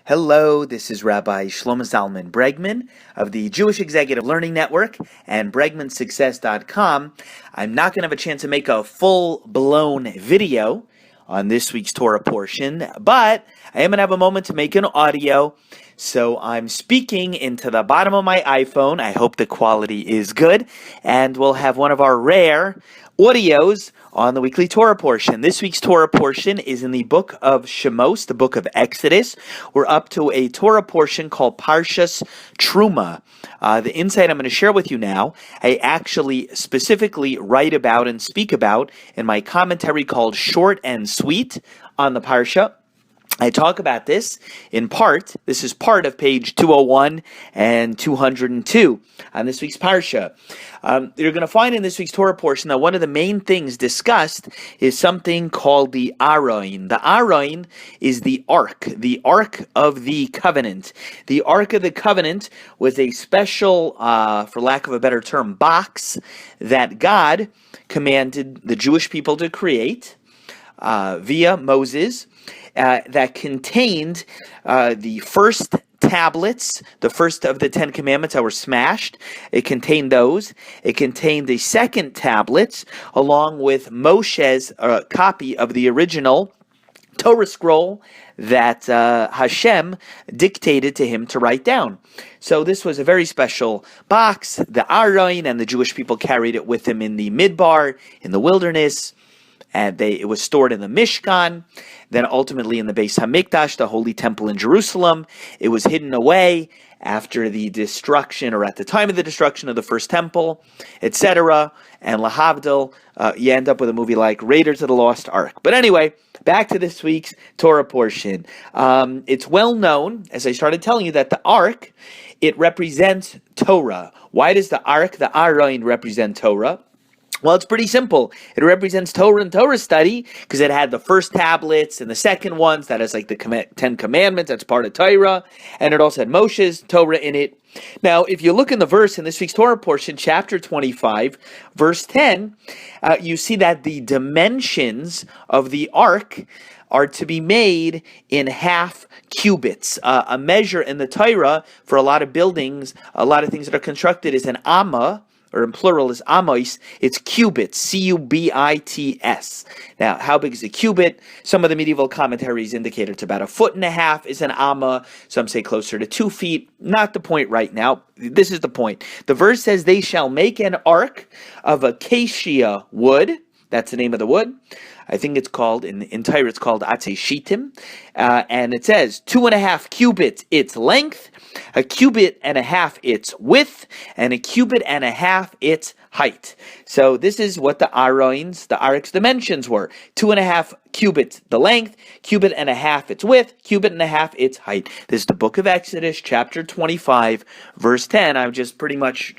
Hello, this is Rabbi Shlomo Zalman Bregman of the Jewish Executive Learning Network and BregmanSuccess.com. I'm not going to have a chance to make a full-blown video on this week's Torah portion, but I am going to have a moment to make an audio. So I'm speaking into the bottom of my iPhone. I hope the quality is good, and we'll have one of our rare audios on the weekly Torah portion. This week's Torah portion is in the book of Shemos, the book of Exodus. We're up to a Torah portion called Parshas Terumah. The insight I'm going to share with you now, I actually specifically write about and speak about in my commentary called Short and Sweet on the Parsha. I talk about this in part. This is part of page 201 and 202 on this week's Parsha. You're going to find in this week's Torah portion that one of the main things discussed is something called the Aron. The Aron is the Ark of the Covenant. The Ark of the Covenant was a special, for lack of a better term, box that God commanded the Jewish people to create via Moses. That contained the first tablets, the first of the 10 Commandments that were smashed. It contained those. It contained the second tablets, along with Moshe's copy of the original Torah scroll that Hashem dictated to him to write down. So this was a very special box. The Aron and the Jewish people carried it with them in the Midbar, in the wilderness. And it was stored in the Mishkan, then ultimately in the Beis HaMikdash, the Holy Temple in Jerusalem. It was hidden away after the destruction, or at the time of the destruction of the first temple, etc. And lahavdil, you end up with a movie like Raiders of the Lost Ark. But anyway, back to this week's Torah portion. It's well known, as I started telling you, that the Ark, it represents Torah. Why does the Ark, the Aron, represent Torah? Well, it's pretty simple. It represents Torah and Torah study because it had the first tablets and the second ones. That is like the 10 Commandments. That's part of Torah. And it also had Moshe's Torah in it. Now, if you look in the verse in this week's Torah portion, chapter 25, verse 10, you see that the dimensions of the ark are to be made in half cubits. A measure in the Torah for a lot of buildings, a lot of things that are constructed is an amma, or in plural is amos. It's cubits, C-U-B-I-T-S. Now, how big is a cubit? Some of the medieval commentaries indicate it's about 1.5 feet is an amma. Some say closer to 2 feet. Not the point right now. This is the point. The verse says, they shall make an ark of acacia wood. That's the name of the wood. I think it's called, in Torah, it's called Atzei Shittim. And it says 2.5 cubits its length, 1.5 cubits its width, and 1.5 cubits its height. So this is what the Ark's dimensions were. 2.5 cubits the length, 1.5 cubits its width, 1.5 cubits its height. This is the book of Exodus, chapter 25, verse 10. I'm just pretty much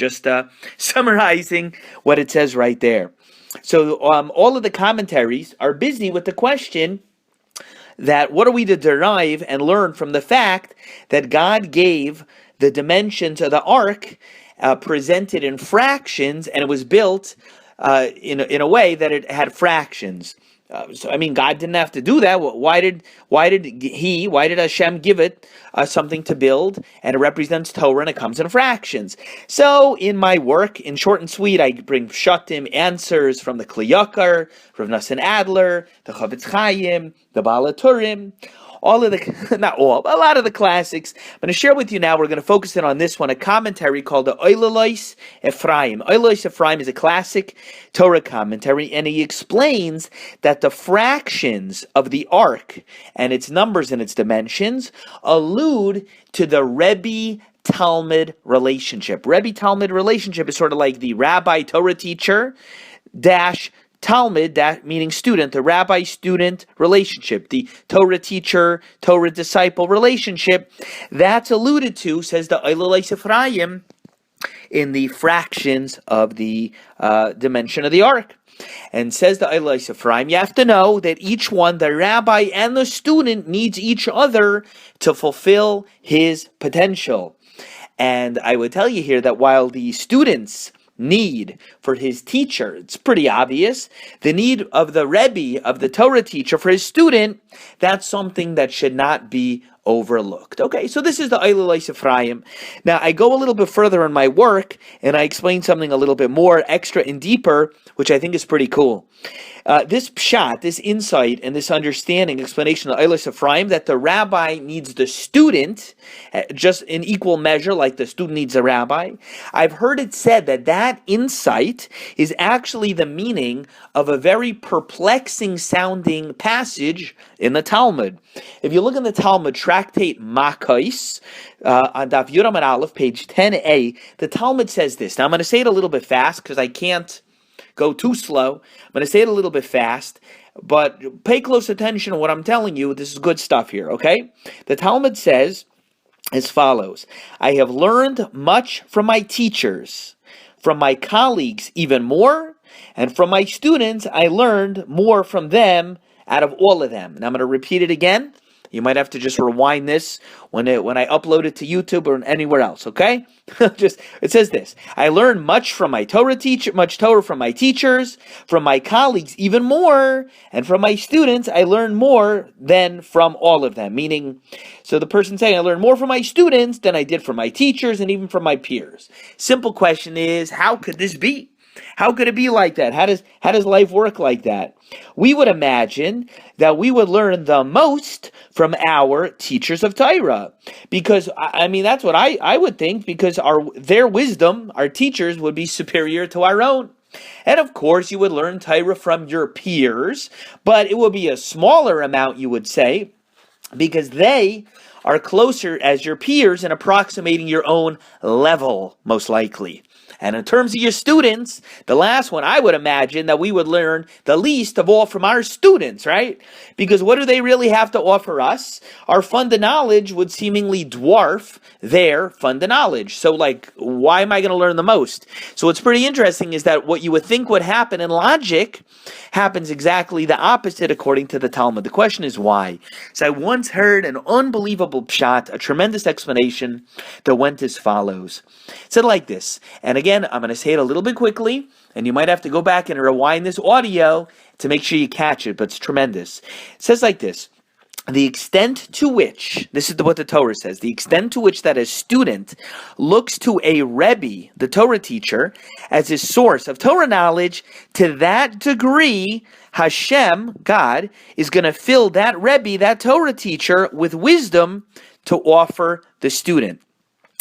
summarizing what it says right there. So all of the commentaries are busy with the question that what are we to derive and learn from the fact that God gave the dimensions of the ark presented in fractions, and it was built in a way that it had fractions. God didn't have to do that. Why did Hashem give it something to build, and it represents Torah, and it comes in fractions? So in my work, in short and sweet, I bring pshatim answers from the Kli Yakar, Rav Nosson Adler, the Chavetz Chaim, the Baal HaTurim, a lot of the classics. I'm going to share with you now, we're going to focus in on this one, a commentary called the Oilelois Ephraim. Oilelois Ephraim is a classic Torah commentary, and he explains that the fractions of the ark and its numbers and its dimensions allude to the Rebbe-Talmud relationship. Rebbe-Talmud relationship is sort of like the rabbi Torah teacher dash Talmud, that meaning student, the rabbi-student relationship, the Torah teacher, Torah disciple relationship, that's alluded to, says the Oilelois Ephraim, in the fractions of the dimension of the ark. And says the Oilelois Ephraim, you have to know that each one, the rabbi and the student, needs each other to fulfill his potential. And I would tell you here that while the students need for his teacher, it's pretty obvious. The need of the Rebbe, of the Torah teacher, for his student, that's something that should not be overlooked. Okay, so this is the Eilulais Ephraim. Now, I go a little bit further in my work, and I explain something a little bit more extra and deeper, which I think is pretty cool. This pshat, this insight, and this understanding, explanation of Eilulais Ephraim, that the rabbi needs the student just in equal measure, like the student needs a rabbi. I've heard it said that that insight is actually the meaning of a very perplexing sounding passage in the Talmud. If you look in the Talmud, tractate Makos, on Daf Yud Amud Aleph, page 10a, the Talmud says this. Now I'm going to say it a little bit fast because I can't go too slow. I'm going to say it a little bit fast, but pay close attention to what I'm telling you. This is good stuff here, okay? The Talmud says as follows: I have learned much from my teachers, from my colleagues even more, and from my students I learned more from them out of all of them. And I'm going to repeat it again. You might have to just rewind this when I upload it to YouTube or anywhere else, okay? It says this: I learned much from my Torah much Torah from my teachers, from my colleagues even more, and from my students I learned more than from all of them. Meaning, so the person saying I learned more from my students than I did from my teachers and even from my peers. Simple question is, how could this be? How could it be like that? How does life work like that? We would imagine that we would learn the most from our teachers of Torah, because I mean that's what I would think, because their wisdom, our teachers, would be superior to our own. And of course, you would learn Torah from your peers, but it would be a smaller amount, you would say, because they are closer as your peers and approximating your own level, most likely. And in terms of your students, the last one, I would imagine that we would learn the least of all from our students, right? Because what do they really have to offer us? Our fund of knowledge would seemingly dwarf their fund of knowledge. So, why am I going to learn the most? So what's pretty interesting is that what you would think would happen in logic happens exactly the opposite according to the Talmud. The question is why? So I once heard an unbelievable pshat, a tremendous explanation that went as follows. It said like this, and again, I'm going to say it a little bit quickly, and you might have to go back and rewind this audio to make sure you catch it, but it's tremendous. It says like this: the extent to which, this is what the Torah says, the extent to which that a student looks to a Rebbe, the Torah teacher, as his source of Torah knowledge, to that degree, Hashem, God, is going to fill that Rebbe, that Torah teacher, with wisdom to offer the student.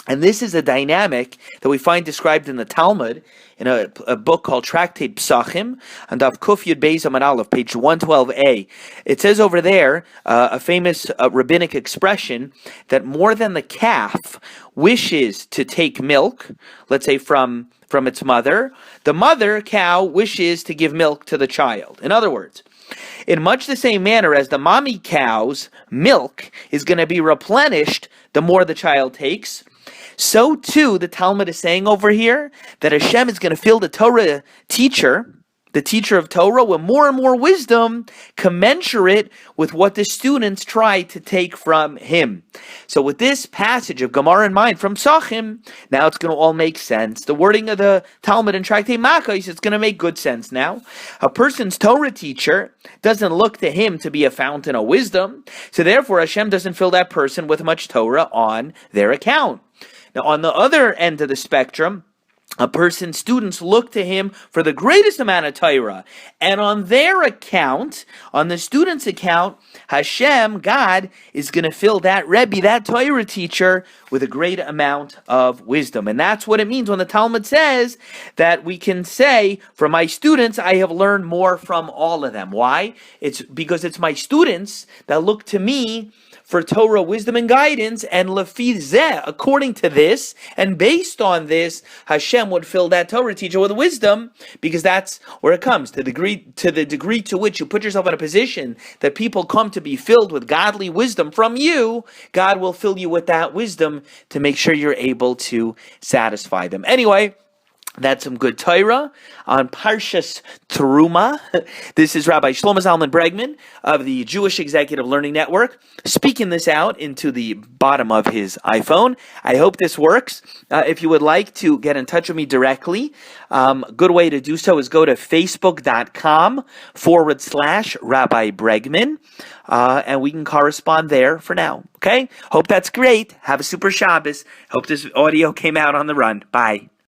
And this is a dynamic that we find described in the Talmud in a book called Tractate Psachim, on Daf Kuf Yud Beis Amud Aleph, page 112a. It says over there, a famous rabbinic expression, that more than the calf wishes to take milk, let's say from its mother, the mother cow wishes to give milk to the child. In other words, in much the same manner as the mommy cow's milk is going to be replenished the more the child takes, so too the Talmud is saying over here that Hashem is going to fill the Torah teacher, the teacher of Torah, with more and more wisdom commensurate with what the students try to take from him. So with this passage of Gemara in mind from Psachim, now it's going to all make sense. The wording of the Talmud in Tractate Makos, it's going to make good sense now. A person's Torah teacher doesn't look to him to be a fountain of wisdom, so therefore Hashem doesn't fill that person with much Torah on their account. Now, on the other end of the spectrum, a person's students look to him for the greatest amount of Torah. And on their account, on the student's account, Hashem, God, is going to fill that Rebbe, that Torah teacher, with a great amount of wisdom. And that's what it means when the Talmud says that we can say, from my students, I have learned more from all of them. Why? It's because it's my students that look to me for Torah wisdom and guidance, and lefi zeh, according to this, and based on this, Hashem would fill that Torah teacher with wisdom, because that's where it comes, to the degree to which you put yourself in a position that people come to be filled with godly wisdom from you, God will fill you with that wisdom to make sure you're able to satisfy them. Anyway, that's some good Torah on Parshas Terumah. This is Rabbi Shlomo Zalman Bregman of the Jewish Executive Learning Network, speaking this out into the bottom of his iPhone. I hope this works. If you would like to get in touch with me directly, good way to do so is go to facebook.com/Rabbi Bregman, and we can correspond there for now. Okay? Hope that's great. Have a super Shabbos. Hope this audio came out on the run. Bye.